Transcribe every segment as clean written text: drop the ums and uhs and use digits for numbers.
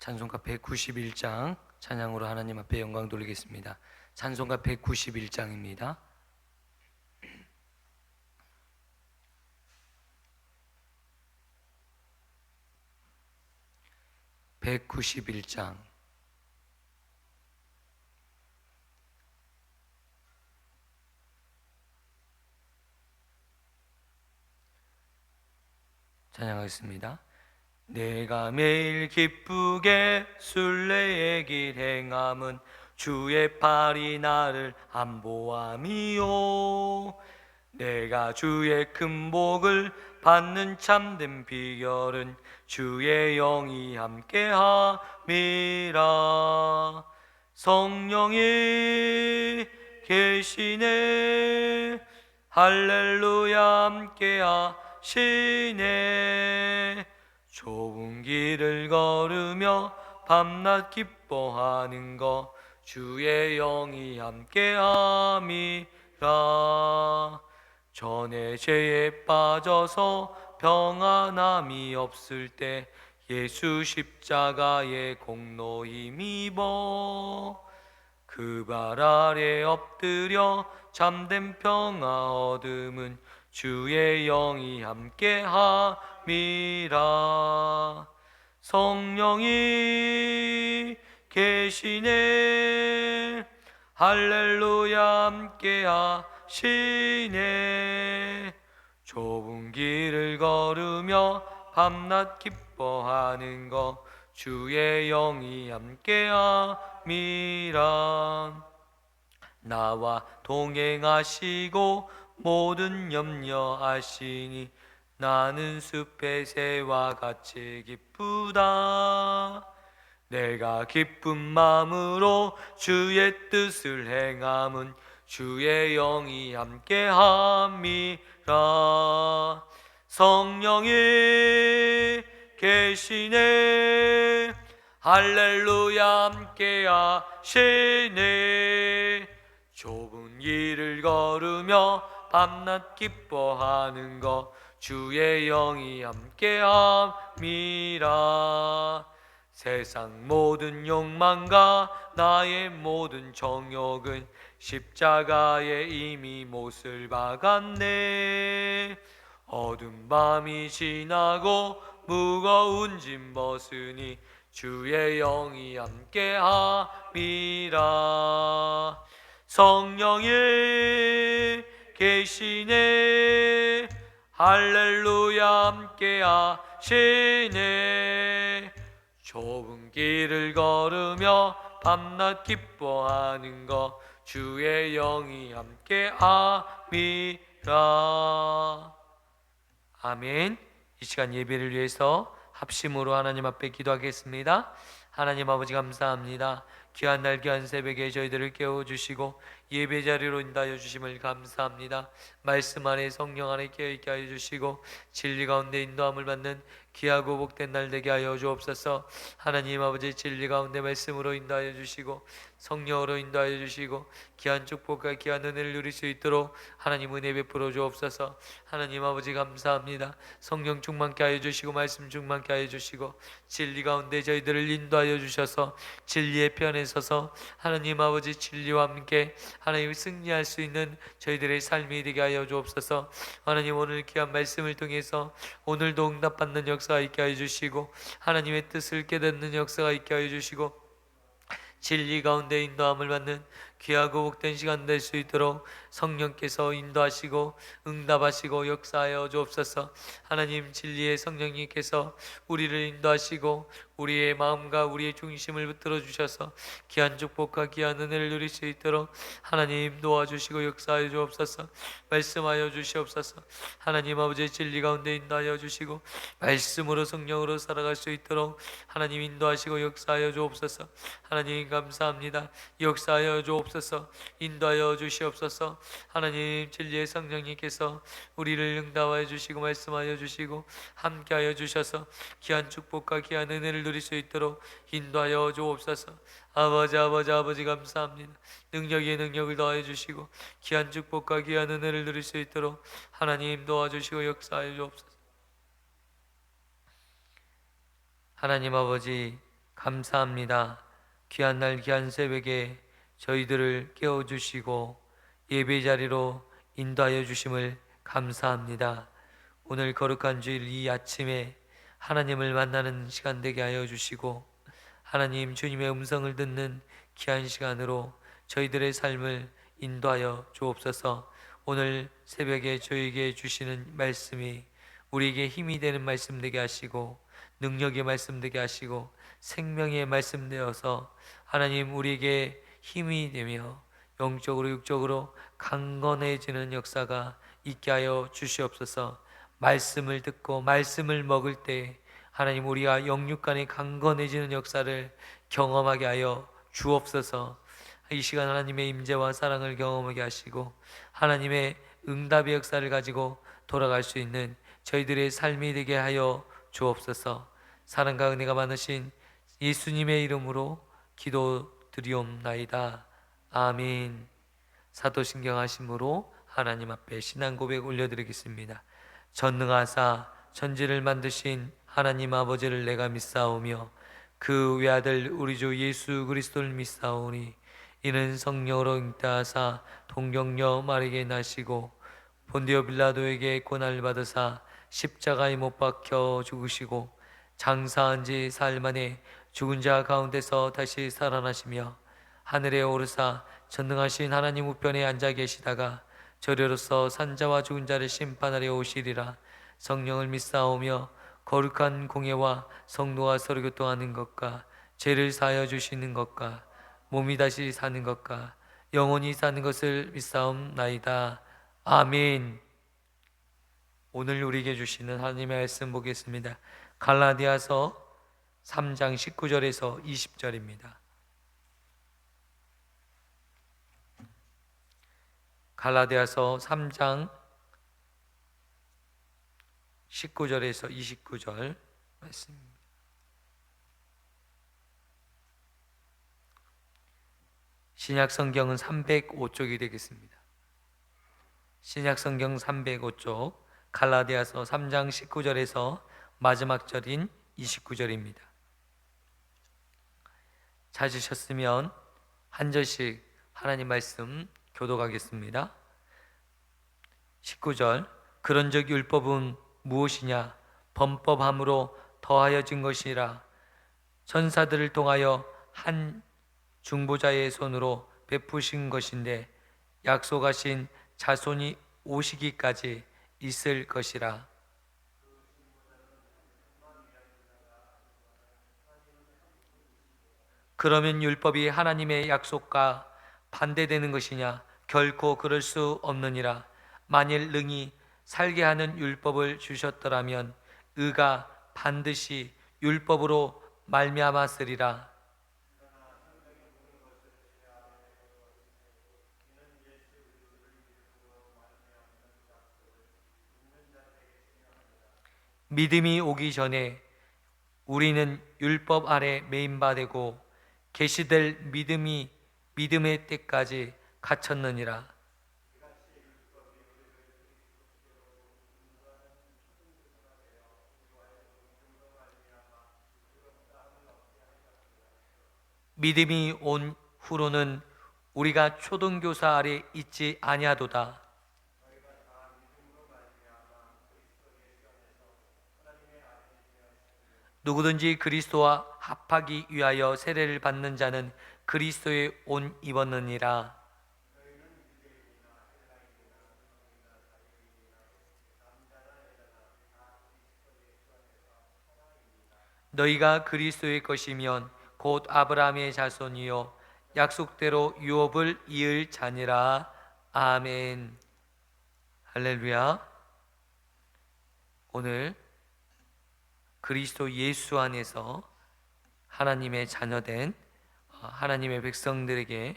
찬송가 191장 찬양으로 하나님 앞에 영광 돌리겠습니다. 찬송가 191장입니다. 191장. 찬양하겠습니다. 내가 매일 기쁘게 순례의 길 행함은 주의 팔이 나를 안보함이요. 내가 주의 큰 복을 받는 참된 비결은 주의 영이 함께함이라. 성령이 계시네, 할렐루야 함께하시네. 좁은 길을 걸으며 밤낮 기뻐하는 것 주의 영이 함께함이라. 전에 죄에 빠져서 평안함이 없을 때 예수 십자가의 공로 힘입어 그 발 아래 엎드려 참된 평화 얻음은 주의 영이 함께함이라. 성령이 계시네, 할렐루야 함께하시네. 좁은 길을 걸으며 밤낮 기뻐하는 것 주의 영이 함께함이라. 나와 동행하시고 모든 염려 아시니 나는 숲의 새와 같이 기쁘다. 내가 기쁜 마음으로 주의 뜻을 행함은 주의 영이 함께함이라. 성령이 계시네, 할렐루야 함께하시네. 좁은 길을 걸으며 밤낮 기뻐하는 것 주의 영이 함께함이라. 세상 모든 욕망과 나의 모든 정욕은 십자가에 이미 못을 박았네. 어두운 밤이 지나고 무거운 짐 벗으니 주의 영이 함께함이라. 성령이 계시네, 할렐루야 함께하시네. 좁은 길을 걸으며 밤낮 기뻐하는 것 주의 영이 함께함이라. 아멘. 이 시간 예배를 위해서 합심으로 하나님 앞에 기도하겠습니다. 하나님 아버지 감사합니다. 귀한 날 귀한 새벽에 저희들을 깨워주시고 예배 자리로 인도하여 주심을 감사합니다. 말씀 안에 성령 안에 깨어있게 하여 주시고 진리 가운데 인도함을 받는 귀하고 복된 날 되게 하여 주옵소서. 하나님 아버지 진리 가운데 말씀으로 인도하여 주시고 성령으로 인도하여 주시고 귀한 축복과 귀한 은혜를 누릴 수 있도록 하나님 은혜 베풀어 주옵소서. 하나님 아버지 감사합니다. 성령 충만케 하여 주시고 말씀 충만케 하여 주시고 진리 가운데 저희들을 인도하여 주셔서 진리의 편에 서서 하나님 아버지 진리와 함께 하나님을 승리할 수 있는 저희들의 삶이 되게 하여 주옵소서. 하나님 오늘 귀한 말씀을 통해서 오늘도 응답받는 역사가 있게 하여 주시고 하나님의 뜻을 깨닫는 역사가 있게 하여 주시고 진리 가운데 인도함을 받는 귀하고 복된 시간 될 수 있도록 성령께서 인도하시고 응답하시고 역사하여 주옵소서. 하나님 진리의 성령님께서 우리를 인도하시고 우리의 마음과 우리의 중심을 붙들어 주셔서 귀한 축복과 귀한 은혜를 누릴 수 있도록 하나님 도와주시고 역사하여 주옵소서. 말씀하여 주시옵소서. 하나님 아버지의 진리 가운데 인도하여 주시고 말씀으로 성령으로 살아갈 수 있도록 하나님 인도하시고 역사하여 주옵소서. 하나님 감사합니다. 역사하여 주옵소서. 인도하여 주시옵소서. 하나님 진리의 성령님께서 우리를 응답하여 주시고 말씀하여 주시고 함께하여 주셔서 귀한 축복과 귀한 은혜를 누릴 수 있도록 인도하여 주옵소서. 아버지 감사합니다. 능력에 능력을 더하여 주시고 귀한 축복과 귀한 은혜를 누릴 수 있도록 하나님 도와주시고 역사하여 주옵소서. 하나님 아버지 감사합니다. 귀한 날 귀한 새벽에 저희들을 깨워주시고 예배 자리로 인도하여 주심을 감사합니다. 오늘 거룩한 주일 이 아침에 하나님을 만나는 시간 되게 하여 주시고 하나님 주님의 음성을 듣는 귀한 시간으로 저희들의 삶을 인도하여 주옵소서. 오늘 새벽에 저에게 주시는 말씀이 우리에게 힘이 되는 말씀 되게 하시고 능력의 말씀 되게 하시고 생명의 말씀 되어서 하나님 우리에게 힘이 되며 영적으로 육적으로 강건해지는 역사가 있게 하여 주시옵소서. 말씀을 듣고 말씀을 먹을 때 하나님 우리가 영육 간에 강건해지는 역사를 경험하게 하여 주옵소서. 이 시간 하나님의 임재와 사랑을 경험하게 하시고 하나님의 응답의 역사를 가지고 돌아갈 수 있는 저희들의 삶이 되게 하여 주옵소서. 사랑과 은혜가 많으신 예수님의 이름으로 기도드리옵나이다. 아멘. 사도신경 하심으로 하나님 앞에 신앙 고백 올려드리겠습니다. 전능하사 천지를 만드신 하나님 아버지를 내가 믿사오며 그 외아들 우리 주 예수 그리스도를 믿사오니 이는 성령으로 잉태하사 동정녀 마리아에게 나시고 본디오 빌라도에게 고난을 받으사 십자가에 못 박혀 죽으시고 장사한 지 사흘 만에 죽은 자 가운데서 다시 살아나시며 하늘에 오르사 전능하신 하나님 우편에 앉아 계시다가 저리로서 산자와 죽은 자를 심판하려 오시리라. 성령을 믿사오며 거룩한 공예와 성도와 서로 교통하는 것과 죄를 사하여 주시는 것과 몸이 다시 사는 것과 영원히 사는 것을 믿사옵나이다. 아멘. 오늘 우리에게 주시는 하나님의 말씀 보겠습니다. 갈라디아서 3장 19절에서 20절입니다. 갈라디아서 3장 19절에서 29절 말씀입니다. 신약 성경은 305쪽이 되겠습니다. 신약 성경 305쪽 갈라디아서 3장 19절에서 마지막 절인 29절입니다. 찾으셨으면 한 절씩 하나님 말씀 교독하겠습니다. 19절 그런즉 율법은 무엇이냐? 범법함으로 더하여진 것이라. 천사들을 통하여 한 중보자의 손으로 베푸신 것인데 약속하신 자손이 오시기까지 있을 것이라. 그러면 율법이 하나님의 약속과 반대되는 것이냐? 결코 그럴 수 없느니라. 만일 능히 살게 하는 율법을 주셨더라면 의가 반드시 율법으로 말미암았으리라. 믿음이 오기 전에 우리는 율법 아래 매인 바 되고 계시될 믿음의 때까지 갇혔느니라. 믿음이 온 후로는 우리가 초등교사 아래 있지 아니하도다. 누구든지 그리스도와 합하기 위하여 세례를 받는 자는 그리스도의 옷 입었느니라. 너희가 그리스도의 것이면 곧 아브라함의 자손이요 약속대로 유업을 이을 자니라. 아멘. 할렐루야. 오늘 그리스도 예수 안에서 하나님의 자녀된 하나님의 백성들에게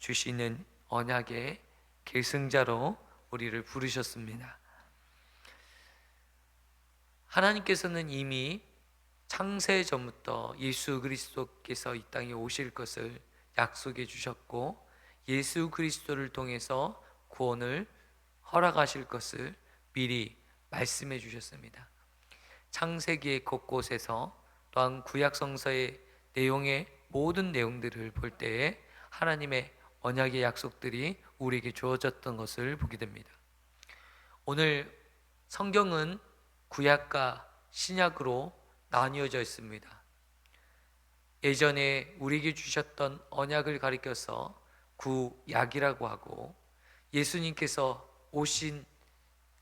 주시는 언약의 계승자로 우리를 부르셨습니다. 하나님께서는 이미 창세 전부터 예수 그리스도께서 이 땅에 오실 것을 약속해 주셨고 예수 그리스도를 통해서 구원을 허락하실 것을 미리 말씀해 주셨습니다. 창세기의 곳곳에서 또한 구약 성서의 내용의 모든 내용들을 볼 때에 하나님의 언약의 약속들이 우리에게 주어졌던 것을 보게 됩니다. 오늘 성경은 구약과 신약으로 나뉘어져 있습니다. 예전에 우리에게 주셨던 언약을 가리켜서 구약이라고 하고, 예수님께서 오신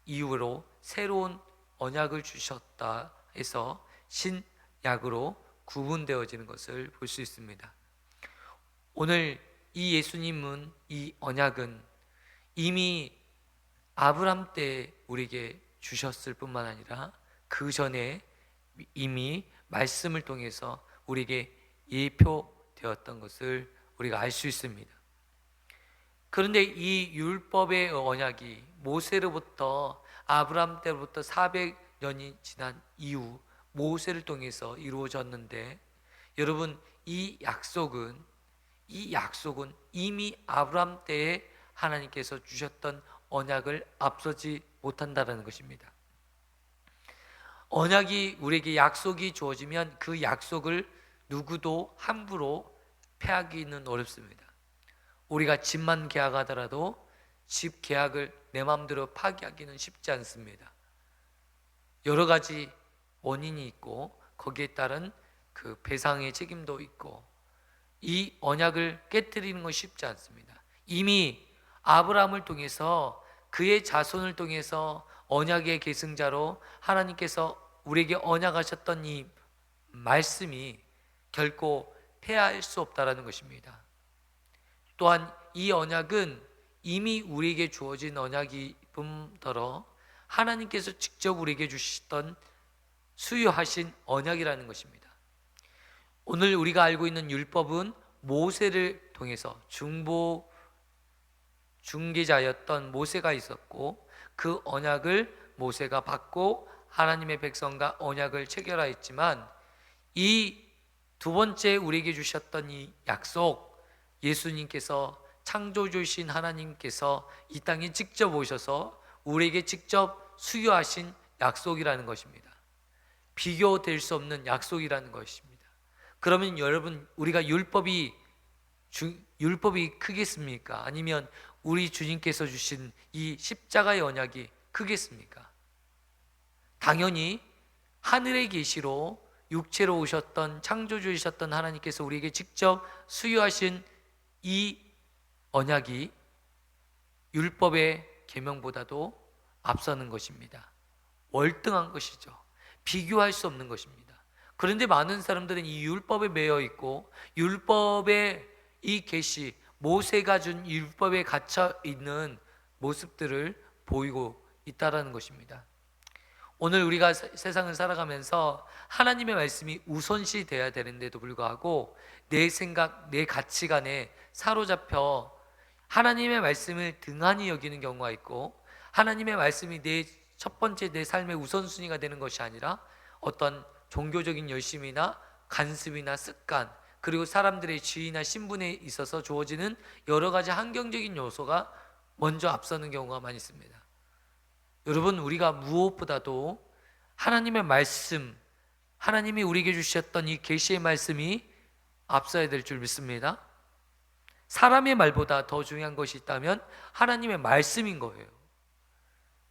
이후로 새로운 언약을 주셨다 해서 신약으로 구분되어지는 것을 볼 수 있습니다. 오늘 이 예수님은, 이 언약은 이미 아브람 때 우리에게 주셨을 뿐만 아니라 그 전에 이미 말씀을 통해서 우리에게 예표되었던 것을 우리가 알 수 있습니다. 그런데 이 율법의 언약이 모세로부터 아브람 때로부터 400년이 지난 이후 모세를 통해서 이루어졌는데, 여러분, 이 약속은 이미 아브람 때에 하나님께서 주셨던 언약을 앞서지 못한다는 것입니다. 언약이 우리에게 약속이 주어지면 그 약속을 누구도 함부로 패하기는 어렵습니다. 우리가 집만 계약하더라도 집 계약을 내 마음대로 파기하기는 쉽지 않습니다. 여러 가지 원인이 있고 거기에 따른 그 배상의 책임도 있고, 이 언약을 깨뜨리는 것이 쉽지 않습니다. 이미 아브라함을 통해서, 그의 자손을 통해서 언약의 계승자로 하나님께서 우리에게 언약하셨던 이 말씀이 결코 폐할 수 없다라는 것입니다. 또한 이 언약은 이미 우리에게 주어진 언약이 뿐더러 하나님께서 직접 우리에게 주시던 수요하신 언약이라는 것입니다. 오늘 우리가 알고 있는 율법은 모세를 통해서 중개자였던 모세가 있었고, 그 언약을 모세가 받고 하나님의 백성과 언약을 체결하였지만, 이 두 번째 우리에게 주셨던 이 약속, 예수님께서, 창조주신 하나님께서 이 땅에 직접 오셔서 우리에게 직접 수요하신 약속이라는 것입니다. 비교될 수 없는 약속이라는 것입니다. 그러면 여러분, 우리가 율법이 크겠습니까? 아니면 우리 주님께서 주신 이 십자가의 언약이 크겠습니까? 당연히 하늘의 계시로 육체로 오셨던, 창조주이셨던 하나님께서 우리에게 직접 수요하신 이 언약이 율법의 계명보다도 앞서는 것입니다. 월등한 것이죠. 비교할 수 없는 것입니다. 그런데 많은 사람들은 이 율법에 매여 있고, 율법의 이 계시, 모세가 준 율법에 갇혀 있는 모습들을 보이고 있다라는 것입니다. 오늘 우리가 세상을 살아가면서 하나님의 말씀이 우선시 돼야 되는데도 불구하고 내 생각, 내 가치관에 사로잡혀 하나님의 말씀을 등한히 여기는 경우가 있고, 하나님의 말씀이 내 첫 번째 내 삶의 우선순위가 되는 것이 아니라 어떤 종교적인 열심이나 간습이나 습관, 그리고 사람들의 지위나 신분에 있어서 주어지는 여러 가지 환경적인 요소가 먼저 앞서는 경우가 많이 있습니다. 여러분, 우리가 무엇보다도 하나님의 말씀, 하나님이 우리에게 주셨던 이 계시의 말씀이 앞서야 될 줄 믿습니다. 사람의 말보다 더 중요한 것이 있다면 하나님의 말씀인 거예요.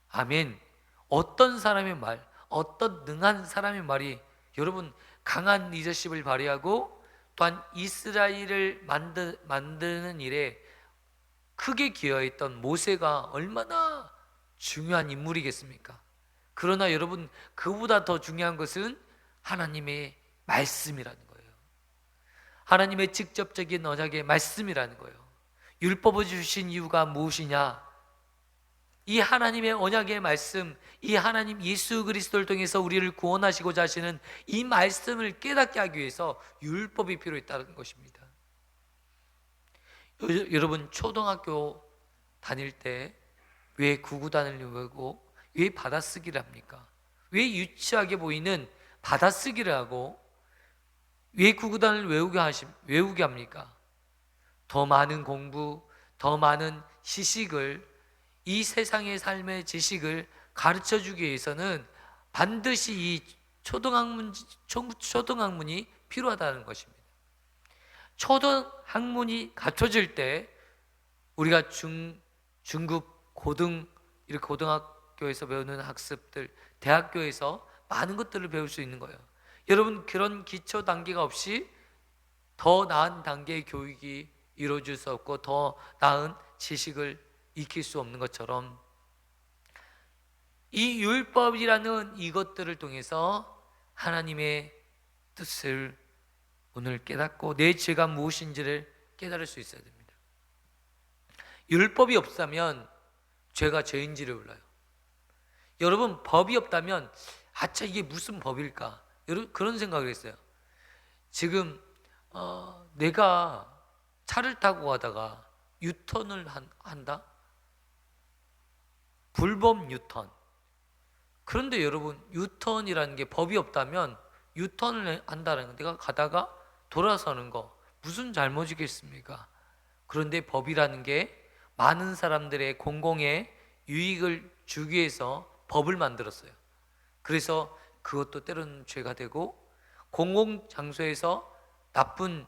아멘. 어떤 사람의 말, 어떤 능한 사람의 말이, 여러분, 강한 리더십을 발휘하고 또한 이스라엘을 만드는 일에 크게 기여했던 모세가 얼마나 중요한 인물이겠습니까? 그러나 여러분, 그보다 더 중요한 것은 하나님의 말씀이라는 거예요. 하나님의 직접적인 언약의 말씀이라는 거예요. 율법을 주신 이유가 무엇이냐? 이 하나님의 언약의 말씀, 이 하나님 예수 그리스도를 통해서 우리를 구원하시고자 하시는 이 말씀을 깨닫게 하기 위해서 율법이 필요했다는 것입니다. 여러분, 초등학교 다닐 때 왜 구구단을 외우고 왜 받아쓰기를 합니까? 왜 유치하게 보이는 받아쓰기를 하고 왜 구구단을 외우게 합니까? 더 많은 공부, 더 많은 지식을, 이 세상의 삶의 지식을 가르쳐주기 위해서는 반드시 이 초등학문이 필요하다는 것입니다. 초등학문이 갖춰질 때 우리가 중급, 고등, 이렇게 고등학교에서 배우는 학습들, 대학교에서 많은 것들을 배울 수 있는 거예요. 여러분, 그런 기초 단계가 없이 더 나은 단계의 교육이 이루어질 수 없고 더 나은 지식을 익힐 수 없는 것처럼, 이 율법이라는 이것들을 통해서 하나님의 뜻을 오늘 깨닫고 내 죄가 무엇인지를 깨달을 수 있어야 됩니다. 율법이 없다면 죄가 죄인지를 몰라요. 여러분, 법이 없다면 아차, 이게 무슨 법일까? 여러분, 그런 생각을 했어요. 지금 내가 차를 타고 가다가 유턴을 한다? 불법 유턴. 그런데 여러분, 유턴이라는 게 법이 없다면 유턴을 한다는 건 내가 가다가 돌아서는 거 무슨 잘못이겠습니까? 그런데 법이라는 게 많은 사람들의 공공의 유익을 주기 위해서 법을 만들었어요. 그래서 그것도 때로는 죄가 되고, 공공장소에서 나쁜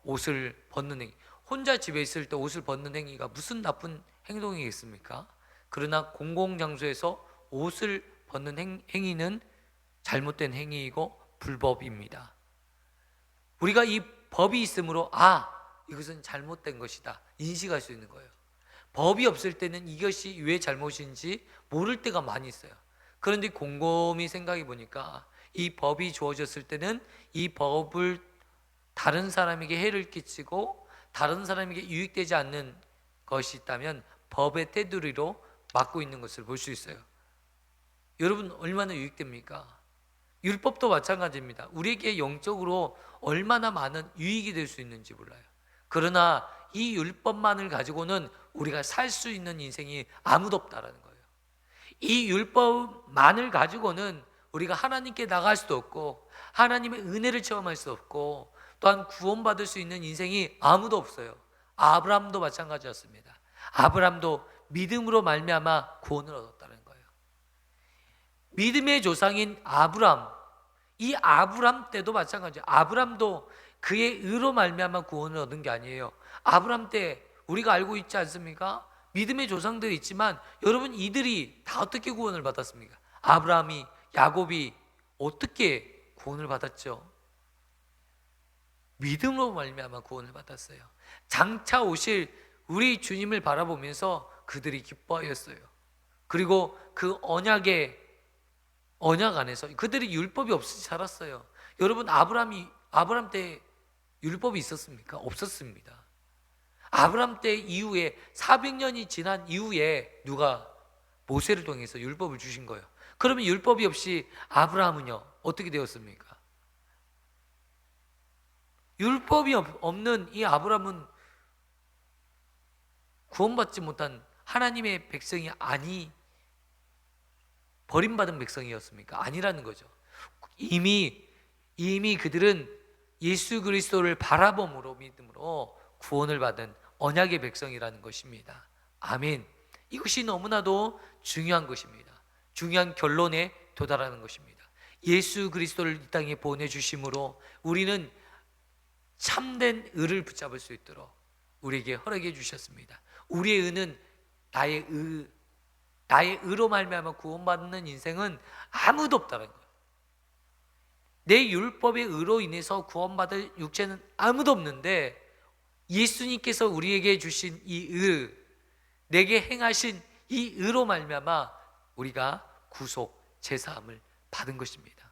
옷을 벗는 행위, 혼자 집에 있을 때 옷을 벗는 행위가 무슨 나쁜 행동이겠습니까? 그러나 공공장소에서 옷을 벗는 행위는 잘못된 행위이고 불법입니다. 우리가 이 법이 있으므로 이것은 잘못된 것이다 인식할 수 있는 거예요. 법이 없을 때는 이것이 왜 잘못인지 모를 때가 많이 있어요. 그런데 곰곰이 생각해 보니까 이 법이 주어졌을 때는 이 법을 다른 사람에게 해를 끼치고 다른 사람에게 유익되지 않는 것이 있다면 법의 테두리로 막고 있는 것을 볼 수 있어요. 여러분, 얼마나 유익됩니까? 율법도 마찬가지입니다. 우리에게 영적으로 얼마나 많은 유익이 될 수 있는지 몰라요. 그러나 이 율법만을 가지고는 우리가 살 수 있는 인생이 아무도 없다라는 거예요. 이 율법만을 가지고는 우리가 하나님께 나갈 수도 없고 하나님의 은혜를 체험할 수 없고 또한 구원받을 수 있는 인생이 아무도 없어요. 아브라함도 마찬가지였습니다. 아브라함도 믿음으로 말미암아 구원을 얻었다는 거예요. 믿음의 조상인 아브라함, 이 아브라함 때도 마찬가지예요. 아브라함도 그의 의로 말미암아 구원을 얻은 게 아니에요. 아브라함 때 우리가 알고 있지 않습니까? 믿음의 조상들이 있지만 여러분, 이들이 다 어떻게 구원을 받았습니까? 아브라함이, 야곱이 어떻게 구원을 받았죠? 믿음으로 말미암아 구원을 받았어요. 장차 오실 우리 주님을 바라보면서 그들이 기뻐하였어요. 그리고 그 언약 안에서 그들이 율법이 없이 살았어요. 여러분, 아브라함 때 율법이 있었습니까? 없었습니다. 아브라함 때 이후에 400년이 지난 이후에 누가 모세를 통해서 율법을 주신 거예요. 그러면 율법이 없이 아브라함은요 어떻게 되었습니까? 율법이 없는 이 아브라함은 구원받지 못한 하나님의 백성이 버림받은 백성이었습니까? 아니라는 거죠. 이미 그들은 예수 그리스도를 바라봄으로, 믿음으로 구원을 받은 언약의 백성이라는 것입니다. 아멘. 이것이 너무나도 중요한 것입니다. 중요한 결론에 도달하는 것입니다. 예수 그리스도를 이 땅에 보내주심으로 우리는 참된 의를 붙잡을 수 있도록 우리에게 허락해 주셨습니다. 우리의 의는 나의 의로 말미암아 구원받는 인생은 아무도 없다는 거예요. 내 율법의 의로 인해서 구원받을 육체는 아무도 없는데 예수님께서 우리에게 주신 이 의, 내게 행하신 이 의로 말미암아 우리가 구속, 제사함을 받은 것입니다.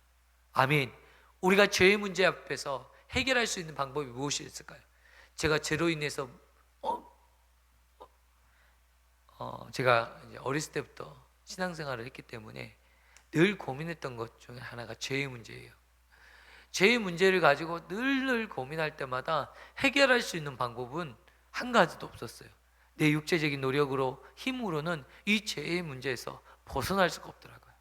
아멘. 우리가 죄의 문제 앞에서 해결할 수 있는 방법이 무엇이 있을까요? 제가 죄로 인해서 제가 이제 어렸을 때부터 신앙생활을 했기 때문에 늘 고민했던 것 중에 하나가 죄의 문제예요. 죄의 문제를 가지고 늘 고민할 때마다 해결할 수 있는 방법은 한 가지도 없었어요. 내 육체적인 노력으로, 힘으로는 이 죄의 문제에서 벗어날 수가 없더라고요.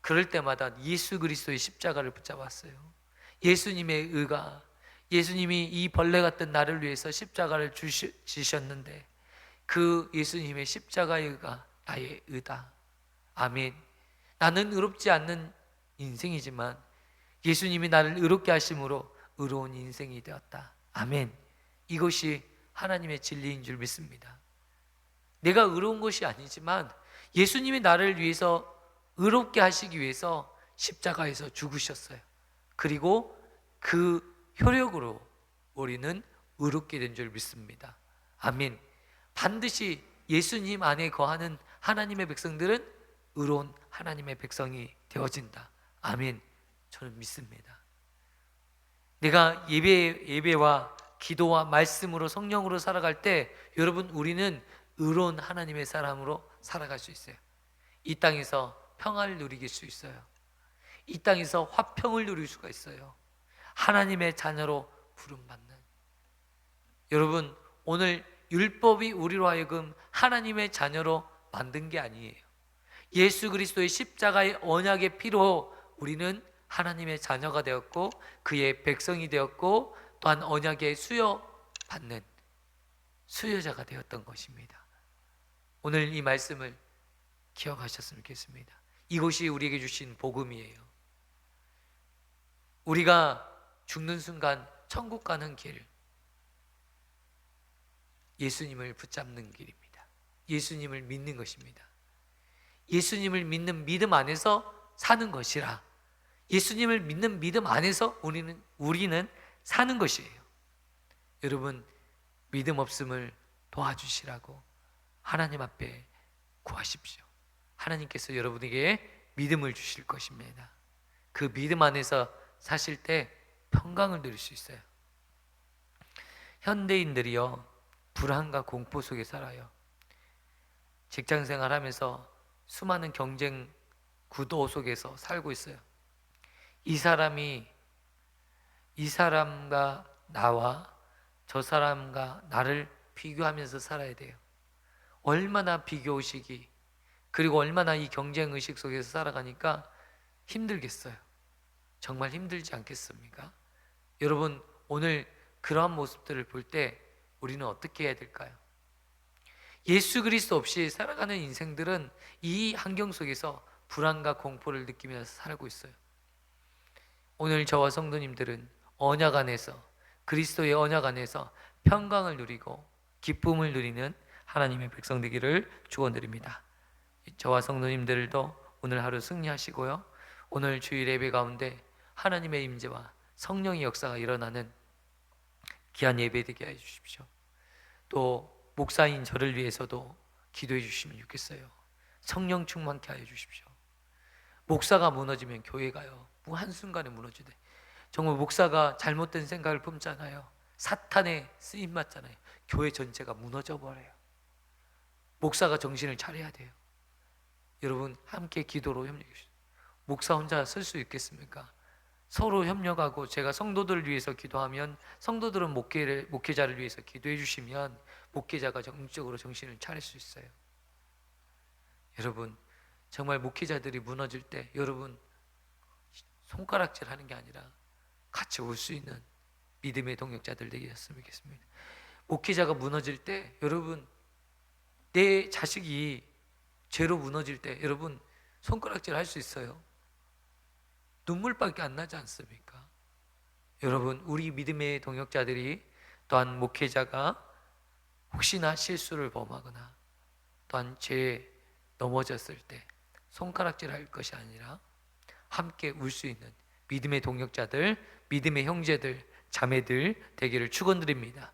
그럴 때마다 예수 그리스도의 십자가를 붙잡았어요. 예수님의 의가, 예수님이 이 벌레 같은 나를 위해서 십자가를 지셨는데 그 예수님의 십자가의 의가 나의 의다. 아멘. 나는 의롭지 않는 인생이지만 예수님이 나를 의롭게 하심으로 의로운 인생이 되었다. 아멘. 이것이 하나님의 진리인 줄 믿습니다. 내가 의로운 것이 아니지만 예수님이 나를 위해서 의롭게 하시기 위해서 십자가에서 죽으셨어요. 그리고 그 효력으로 우리는 의롭게 된 줄 믿습니다. 아멘. 반드시 예수님 안에 거하는 하나님의 백성들은 의로운 하나님의 백성이 되어진다. 아멘. 저는 믿습니다. 내가 예배와 기도와 말씀으로 성령으로 살아갈 때 여러분 우리는 의로운 하나님의 사람으로 살아갈 수 있어요. 이 땅에서 평화를 누릴 수 있어요. 이 땅에서 화평을 누릴 수가 있어요. 하나님의 자녀로 부름받는. 여러분 오늘 율법이 우리로 하여금 하나님의 자녀로 만든 게 아니에요. 예수 그리스도의 십자가의 언약의 피로 우리는 하나님의 자녀가 되었고 그의 백성이 되었고 또한 언약의 수여받는 수여자가 되었던 것입니다. 오늘 이 말씀을 기억하셨으면 좋겠습니다. 이것이 우리에게 주신 복음이에요. 우리가 죽는 순간 천국 가는 길, 예수님을 붙잡는 길입니다. 예수님을 믿는 것입니다. 예수님을 믿는 믿음 안에서 사는 것이라. 예수님을 믿는 믿음 안에서 우리는 사는 것이에요. 여러분 믿음 없음을 도와주시라고 하나님 앞에 구하십시오. 하나님께서 여러분에게 믿음을 주실 것입니다. 그 믿음 안에서 사실 때 평강을 누릴 수 있어요. 현대인들이요 불안과 공포 속에 살아요. 직장생활 하면서 수많은 경쟁 구도 속에서 살고 있어요. 이 사람과 나와 저 사람과 나를 비교하면서 살아야 돼요. 얼마나 비교의식이 그리고 얼마나 이 경쟁의식 속에서 살아가니까 힘들겠어요. 정말 힘들지 않겠습니까? 여러분 오늘 그러한 모습들을 볼 때 우리는 어떻게 해야 될까요? 예수 그리스도 없이 살아가는 인생들은 이 환경 속에서 불안과 공포를 느끼면서 살고 있어요. 오늘 저와 성도님들은 언약 안에서 그리스도의 언약 안에서 평강을 누리고 기쁨을 누리는 하나님의 백성 되기를 축원드립니다. 저와 성도님들도 오늘 하루 승리하시고요. 오늘 주일 예배 가운데 하나님의 임재와 성령의 역사가 일어나는 귀한 예배 되게 해 주십시오. 또 목사인 저를 위해서도 기도해 주시면 좋겠어요. 성령 충만케 하여 주십시오. 목사가 무너지면 교회가요 한순간에 무너지대. 정말 목사가 잘못된 생각을 품잖아요. 사탄의 쓰임 맞잖아요. 교회 전체가 무너져 버려요. 목사가 정신을 차려야 돼요. 여러분 함께 기도로 협력해 주십시오. 목사 혼자 쓸 수 있겠습니까? 서로 협력하고 제가 성도들을 위해서 기도하면 성도들은 목회자를 위해서 기도해 주시면 목회자가 정적으로 정신을 차릴 수 있어요. 여러분 정말 목회자들이 무너질 때 여러분 손가락질 하는 게 아니라 같이 올 수 있는 믿음의 동역자들 되겠으면 좋겠습니다. 목회자가 무너질 때 여러분 내 자식이 죄로 무너질 때 여러분 손가락질 할 수 있어요. 눈물밖에 안 나지 않습니까? 여러분 우리 믿음의 동역자들이 또한 목회자가 혹시나 실수를 범하거나 또한 죄에 넘어졌을 때 손가락질 할 것이 아니라 함께 울 수 있는 믿음의 동역자들, 믿음의 형제들, 자매들 되기를 축원드립니다.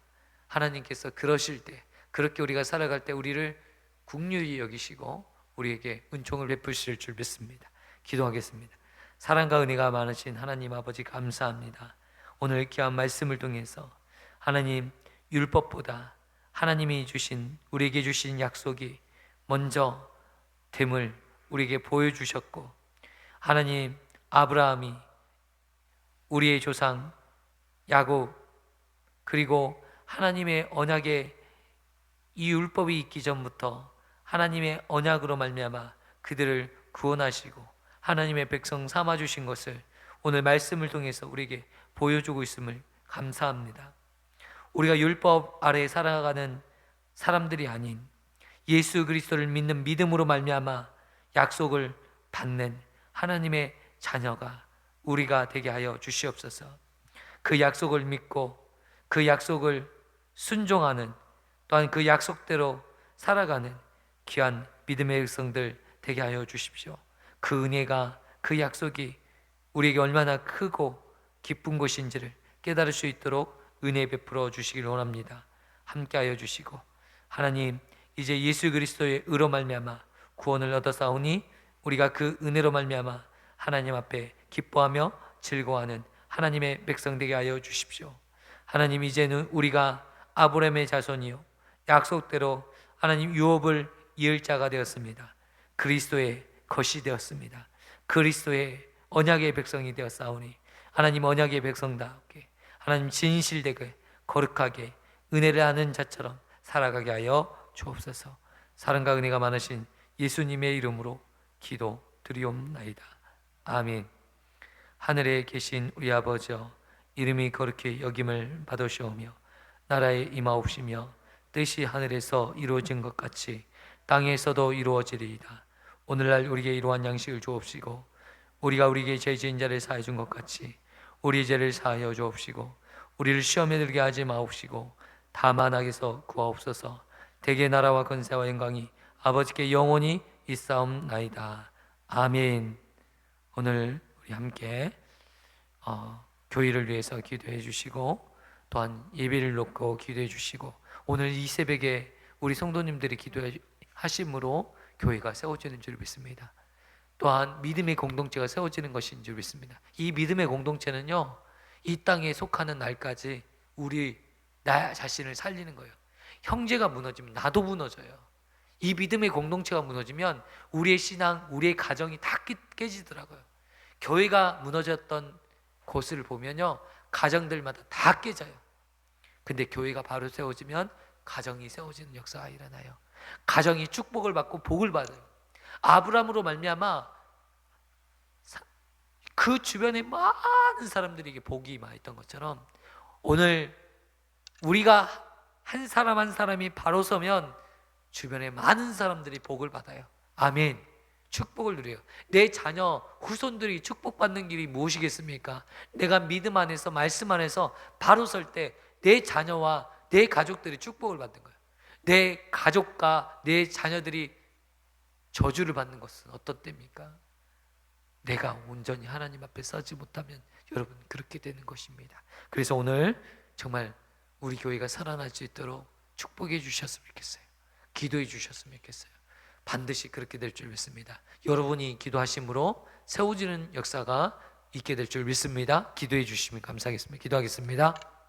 하나님께서 그러실 때 그렇게 우리가 살아갈 때 우리를 긍휼히 여기시고 우리에게 은총을 베푸실 줄 믿습니다. 기도하겠습니다. 사랑과 은혜가 많으신 하나님 아버지 감사합니다. 오늘 귀한 말씀을 통해서 하나님 율법보다 하나님이 주신 우리에게 주신 약속이 먼저 됨을 우리에게 보여주셨고 하나님 아브라함이 우리의 조상 야곱 그리고 하나님의 언약에 이 율법이 있기 전부터 하나님의 언약으로 말미암아 그들을 구원하시고 하나님의 백성 삼아 주신 것을 오늘 말씀을 통해서 우리에게 보여주고 있음을 감사합니다. 우리가 율법 아래에 살아가는 사람들이 아닌 예수 그리스도를 믿는 믿음으로 말미암아 약속을 받는 하나님의 자녀가 우리가 되게 하여 주시옵소서. 그 약속을 믿고 그 약속을 순종하는, 또한 그 약속대로 살아가는 귀한 믿음의 백성들 되게 하여 주십시오. 그 은혜가, 그 약속이 우리에게 얼마나 크고 기쁜 것인지를 깨달을 수 있도록 은혜 베풀어 주시길 원합니다. 함께하여 주시고, 하나님, 이제 예수 그리스도의 의로 말미암아 구원을 얻었사오니 우리가 그 은혜로 말미암아 하나님 앞에 기뻐하며 즐거워하는 하나님의 백성 되게 하여 주십시오. 하나님, 이제는 우리가 아브라함의 자손이요 약속대로 하나님 유업을 이을 자가 되었습니다. 그리스도의 것이 되었습니다. 그리스도의 언약의 백성이 되었사오니 하나님, 언약의 백성답게 하나님 진실되게 거룩하게 은혜를 아는 자처럼 살아가게 하여 주옵소서. 사랑과 은혜가 많으신 예수님의 이름으로 기도드리옵나이다. 아멘. 하늘에 계신 우리 아버지여, 이름이 거룩히 여김을 받으시오며 나라에 임하옵시며 뜻이 하늘에서 이루어진 것 같이 땅에서도 이루어지리이다. 오늘날 우리에게 이러한 양식을 주옵시고 우리가 우리에게 죄 지은 자를 사하여 준 것 같이 우리 죄를 사하여 주옵시고 우리를 시험에 들게 하지 마옵시고 다만 악에서 구하옵소서. 대개 나라와 권세와 영광이 아버지께 영원히 있사옵나이다. 아멘. 오늘 우리 함께 교회를 위해서 기도해 주시고 또한 예배를 놓고 기도해 주시고 오늘 이 새벽에 우리 성도님들이 기도하심으로 교회가 세워지는 줄 믿습니다. 또한 믿음의 공동체가 세워지는 것인 줄 믿습니다. 이 믿음의 공동체는요, 이 땅에 속하는 날까지 나 자신을 살리는 거예요. 형제가 무너지면 나도 무너져요. 이 믿음의 공동체가 무너지면 우리의 신앙, 우리의 가정이 다 깨지더라고요. 교회가 무너졌던 곳을 보면요, 가정들마다 다 깨져요. 근데 교회가 바로 세워지면 가정이 세워지는 역사가 일어나요. 가정이 축복을 받고 복을 받아요. 아브라함으로 말미암아 그 주변에 많은 사람들에게 복이 임하였던 것처럼 오늘 우리가 한 사람 한 사람이 바로 서면 주변에 많은 사람들이 복을 받아요. 아멘. 축복을 누려요. 내 자녀, 후손들이 축복받는 길이 무엇이겠습니까? 내가 믿음 안에서, 말씀 안에서 바로 설 때 내 자녀와 내 가족들이 축복을 받는 거예요. 내 가족과 내 자녀들이 저주를 받는 것은 어떤 때입니까? 내가 온전히 하나님 앞에 서지 못하면 여러분 그렇게 되는 것입니다. 그래서 오늘 정말 우리 교회가 살아날 수 있도록 축복해 주셨으면 좋겠어요. 기도해 주셨으면 좋겠어요. 반드시 그렇게 될 줄 믿습니다. 여러분이 기도하심으로 세워지는 역사가 있게 될 줄 믿습니다. 기도해 주시면 감사하겠습니다. 기도하겠습니다.